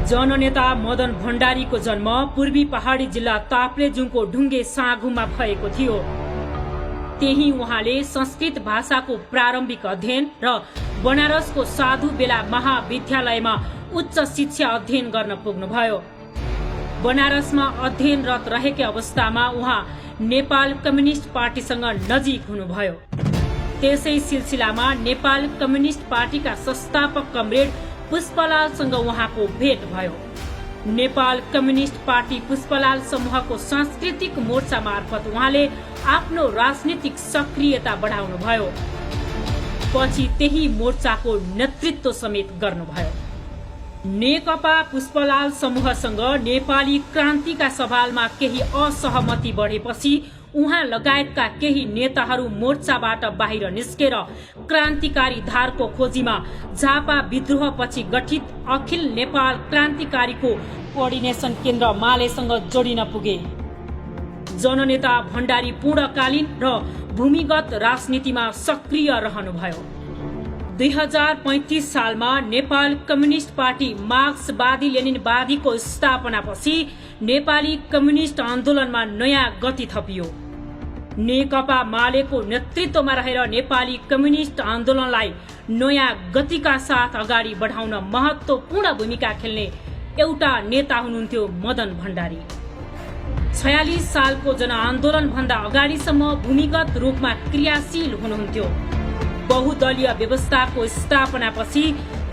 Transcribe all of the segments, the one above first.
जननेता मदन भण्डारीको जन्म पूर्वी पहाडी जिल्ला ताप्लेजुङको ढुङ्गे साँगुमा भएको थियो। त्यही उहाँले संस्कृत भाषाको प्रारम्भिक अध्ययन र बनारसको साधु बेला महाविद्यालयमा उच्च शिक्षा अध्ययन गर्न पुग्नुभयो। बनारसमा अध्ययनरत रहेकै अवस्थामा उहाँ नेपाल कम्युनिस्ट पार्टीसँग नजिक हुनुभयो। त्यसै सिलसिलामा नेपाल कम्युनिस्ट पार्टीका संस्थापक कमरेड पुष्पलालसँग उहाँको भेट भयो। नेपाल कम्युनिस्ट पार्टी पुष्पलाल समूहको सांस्कृतिक मोर्चा मार्फत उहाँले आफ्नो राजनीतिक सक्रियता बढाउनुभयो। पछि त्यही मोर्चाको नेतृत्व समेत गर्नुभयो। नेकपा पुष्पलाल समूहसँग नेपाली क्रान्तिका सवालमा केही असहमति बढेपछि उहाँ लगायतका केही नेताहरू मोर्चाबाट बाहिर निस्केर क्रान्तिकारी धारको खोजीमा झापा विद्रोहपछि गठित अखिल नेपाल क्रान्तिकारीको कोअर्डिनेसन केन्द्र मालेसँग जोडिन पुगे। जननेता भण्डारी पूर्णकालीन र भूमिगत राजनीतिमा सक्रिय रहनुभयो। 2035 सालमा नेपाल कम्युनिस्ट पार्टी मार्क्सवादी लेनिनवादीको स्थापनापछि नेपाली कम्युनिस्ट आन्दोलनमा नयाँ गति थपियो। नेकपा मालेको नेतृत्वमा रहेर नेपाली कम्युनिस्ट आन्दोलनलाई नयाँ गतिका साथ अगाडि बढाउन महत्वपूर्ण भूमिका खेल्ने एउटा नेता हुनुहुन्थ्यो मदन भण्डारी। 46 सालको जनआन्दोलन भन्दा अगाडिसम्म भूमिगत रूपमा क्रियाशील हुनुहुन्थ्यो। बहुदलीय व्यवस्थाको स्थापनापछि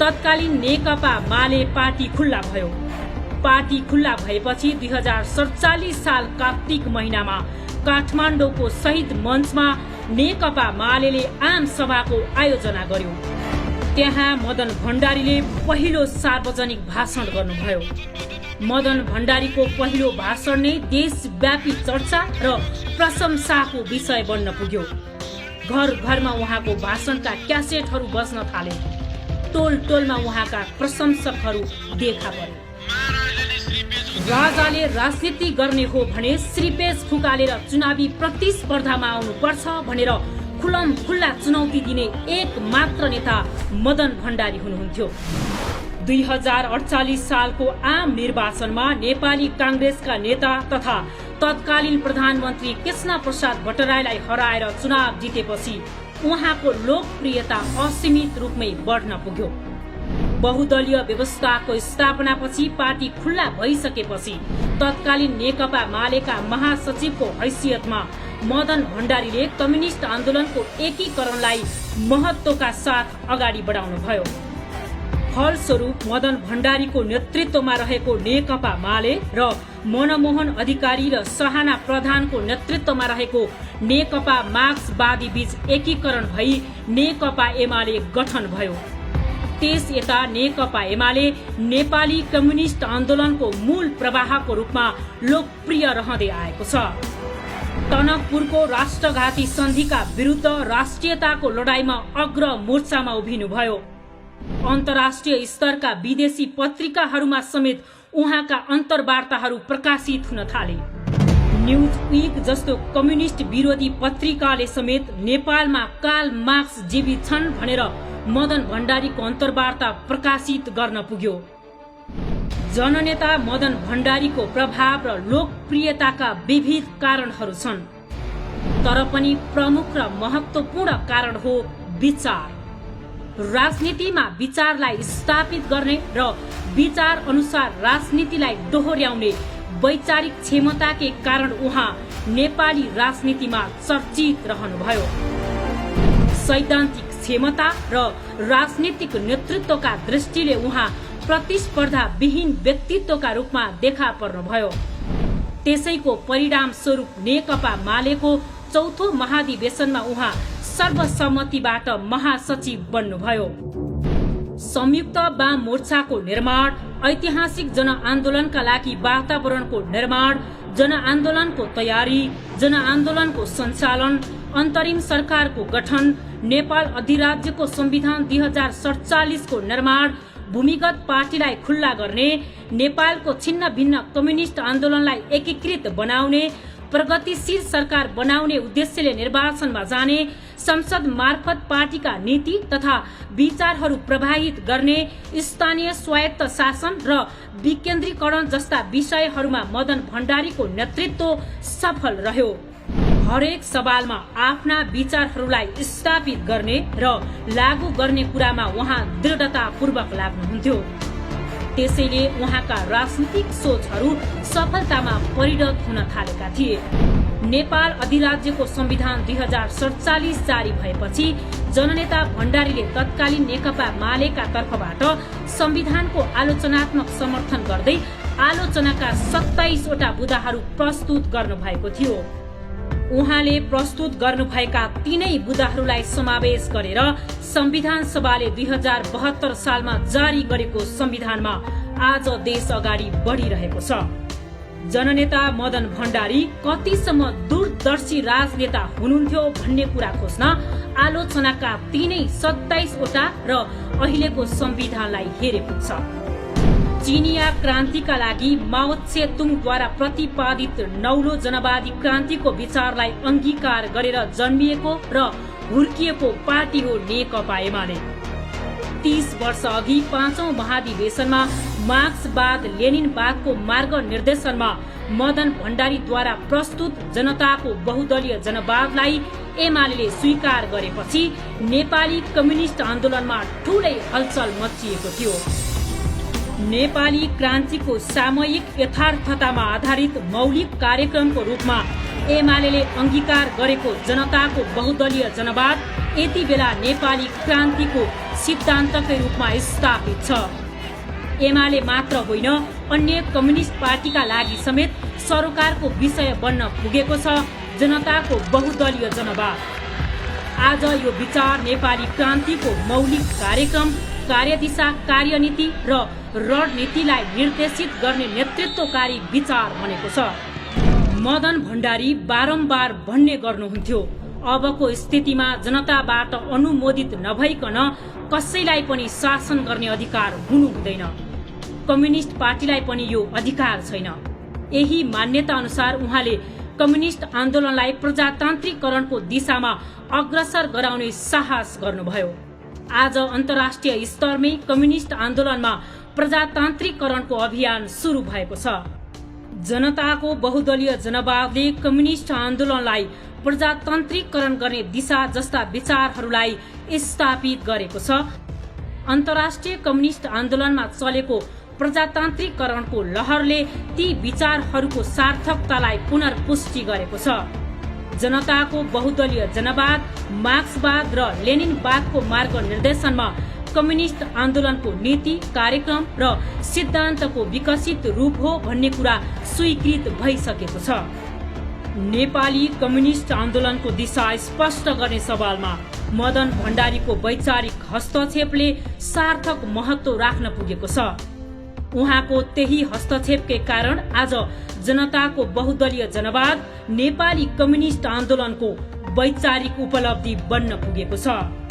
तत्कालीन नेकपा माले पार्टी खुल्ला भयो। पार्टी खुल्ला भएपछि 2047 साल कार्तिक महिनामा काठमाडौँको शहीद मञ्चमा नेकपा मालेले आम सभाको आयोजना गर्यो। त्यहाँ मदन भण्डारीले पहिलो सार्वजनिक भाषण गर्नुभयो। मदन भण्डारीको पहिलो भाषण नै देशव्यापी चर्चा र प्रशंसाको विषय बन्न पुग्यो। घर घरमा उहाँको भाषणका क्यासेटहरू बज्न थाले। टोल टोलमा उहाँका प्रशंसकहरू देखा परे। राजाले राजनीति गर्ने हो भने श्रीपेश फुकालेर चुनावी प्रतिस्पर्धामा आउनुपर्छ भनेर खुलम खुल्ला चुनौती दिने एक मात्र नेता मदन भण्डारी हुनुहुन्थ्यो। 2048 सालको आम निर्वाचनमा नेपाली कांग्रेसका नेता तथा तत्कालीन प्रधानमन्त्री कृष्ण प्रसाद भट्टराईलाई हराएर चुनाव जितेपछि उहाँको लोकप्रियता असीमित रूपमै बढ्न पुग्यो। बहुदलीय व्यवस्थाको स्थापनापछि पार्टी खुल्ला भइसकेपछि तत्कालीन नेकपा मालेका महासचिवको हैसियतमा मदन भण्डारीले कम्युनिस्ट आन्दोलनको एकीकरणलाई महत्वका साथ अगाडि बढाउनुभयो। फलस्वरूप मदन भण्डारीको नेतृत्वमा रहेको नेकपा माले र मनमोहन अधिकारी र सहाना प्रधानको नेतृत्वमा रहेको नेकपा मार्क्सवादी बीच एकीकरण भई नेकपा एमाले गठन भयो। त्यस यता नेकपा एमाले नेपाली कम्युनिस्ट आन्दोलनको मूल प्रवाहको रूपमा लोकप्रिय रहँदै आएको छ। टनकपुरको राष्ट्रघाती सन्धिका विरुद्ध राष्ट्रियताको लडाईँमा अग्र मोर्चामा उभिनुभयो। अन्तर्राष्ट्रिय स्तरका विदेशी पत्रिकाहरूमा समेत उहाँका अन्तर्वार्ताहरू प्रकाशित हुन थाले। न्यूज वीक जस्तो कम्युनिस्ट विरोधी पत्रिकाले समेत नेपालमा कार्ल मार्क्स जीवित छन् भनेर मदन भण्डारीको अन्तर्वार्ता प्रकाशित गर्न पुग्यो। जननेता मदन भण्डारीको प्रभाव र लोकप्रियताका विविध कारणहरू छन्, तर पनि प्रमुख र महत्वपूर्ण कारण हो विचार। राजनीतिमा विचारलाई स्थापित गर्ने र विचार अनुसार राजनीतिलाई दोहोर्याउने वैचारिक क्षमताकै कारण उहाँ नेपाली राजनीतिमा चर्चित रहनुभयो। सैद्धान्तिक क्षमता र राजनीतिक नेतृत्वका दृष्टिले उहाँ प्रतिस्पर्धा विहीन व्यक्तित्वका रूपमा देखा पर्नुभयो। त्यसैको परिणाम स्वरूप नेकपा मालेको चौथो महाधिवेशनमा उहाँ सर्वसम्मतिबाट महासचिव बन्नुभयो। संयुक्त वाम मोर्चाको निर्माण, ऐतिहासिक जनआन्दोलनका लागि वातावरणको निर्माण, जनआन्दोलनको तयारी, जनआन्दोलनको सञ्चालन, अन्तरिम सरकारको गठन, नेपाल अधिराज्यको संविधान 2047 को निर्माण, भूमिगत पार्टीलाई खुल्ला गर्ने, नेपालको छिन्न भिन्न कम्युनिस्ट आन्दोलनलाई एकीकृत बनाउने, प्रगतिशील सरकार बनाउने उद्देश्यले निर्वाचनमा जाने, संसद मार्फत पार्टीका नीति तथा विचारहरू प्रभावित गर्ने, स्थानीय स्वायत्त शासन र विकेन्द्रीकरण जस्ता विषयहरूमा मदन भण्डारीको नेतृत्व सफल रह्यो। हरेक सवालमा आफ्ना विचारहरूलाई स्थापित गर्ने र लागू गर्ने कुरामा उहाँ दृढतापूर्वक लाग्नुहुन्थ्यो। त्यसैले उहाँका राजनीतिक सोचहरू सफलतामा परिणत हुन थालेका थिए। नेपाल अधिराज्यको संविधान 2047 जारी भएपछि जननेता भण्डारीले तत्कालीन नेकपा मालेका तर्फबाट संविधानको आलोचनात्मक समर्थन गर्दै आलोचनाका 27 वटा बुँदाहरू प्रस्तुत गर्नुभएको थियो। उहाँले प्रस्तुत गर्नुभएका तीनै बुँदाहरूलाई समावेश गरेर संविधान सभाले 2072 सालमा जारी गरेको संविधानमा आज देश अगाडि बढिरहेको छ। जननेता मदन भण्डारी कतिसम्म दूरदर्शी राजनेता हुनुहुन्थ्यो भन्ने कुरा खोज्न आलोचनाका तीनै 27 वटा र अहिलेको संविधानलाई हेरे पुग्छ। चीनिया क्रान्तिका लागि माओ त्से-तुङद्वारा प्रतिपादित नौलो जनवादी क्रान्तिको विचारलाई अंगीकार गरेर जन्मिएको र हुर्किएको पार्टी हो नेकपा एमाले। 30 वर्ष अघि 5औं महाधिवेशनमा मार्क्सवाद लेनिनवादको मार्ग निर्देशनमा मदन भण्डारीद्वारा प्रस्तुत जनताको बहुदलीय जनवादलाई एमाले स्वीकार गरेपछि नेपाली कम्युनिस्ट आन्दोलनमा ठूलै हलचल मचिएको थियो। नेपाली क्रान्तिको सामयिक यथार्थतामा आधारित मौलिक कार्यक्रमको रूपमा एमाले अंगीकार गरेको जनताको बहुदलीय जनवाद यति बेला नेपाली क्रान्तिको सिद्धान्तकै रूपमा स्थापित छ। एमाले मात्र होइन, अन्य कम्युनिस्ट पार्टीका लागि समेत सरोकारको विषय बन्न पुगेको छ जनताको बहुदलीय जनवाद। आज यो विचार नेपाली क्रान्तिको मौलिक कार्यक्रम, कार्यदिशा, कार्यनीति र रणनीतिलाई निर्देशित गर्ने नेतृत्वकारी विचार बनेको छ। मदन भण्डारी बारम्बार भन्ने गर्नुहुन्थ्यो, अबको स्थितिमा जनताबाट अनुमोदित नभइकन कसैलाई पनि शासन गर्ने अधिकार हुनु हुँदैन। कम्युनिस्ट पार्टीलाई पनि यो अधिकार छैन। यही मान्यता अनुसार उहाँले कम्युनिस्ट आन्दोलनलाई प्रजातान्त्रिकरणको दिशामा अग्रसर गराउने साहस गर्नुभयो। आज अन्तर्राष्ट्रिय स्तरमै कम्युनिस्ट आन्दोलनमा प्रजातान्त्रिकरणको अभियान सुरु भएको छ। जनताको बहुदलीय जनवादले कम्युनिस्ट आन्दोलनलाई प्रजातान्त्रिकरण गर्ने दिशा जस्ता विचारहरूलाई स्थापित गरेको छ। अन्तर्राष्ट्रिय कम्युनिस्ट आन्दोलनमा चलेको प्रजातान्त्रिकरणको लहरले ती विचारहरूको सार्थकतालाई पुनर्पुष्टि गरेको छ। जनताको बहुदलीय जनवाद, मार्क्सवाद र लेनिनवादको मार्ग निर्देशनमा कम्युनिस्ट आन्दोलनको नीति, कार्यक्रम र सिद्धान्तको विकसित रूप हो भन्ने कुरा स्वीकृत भइसकेको छ। नेपाली कम्युनिस्ट आन्दोलनको दिशा स्पष्ट गर्ने सवालमा मदन भण्डारीको वैचारिक हस्तक्षेपले सार्थक महत्व राख्न पुगेको छ। उहाँको त्यही हस्तक्षेपकै कारण आज जनताको बहुदलीय जनवाद नेपाली कम्युनिस्ट आन्दोलनको वैचारिक उपलब्धि बन्न पुगेको छ।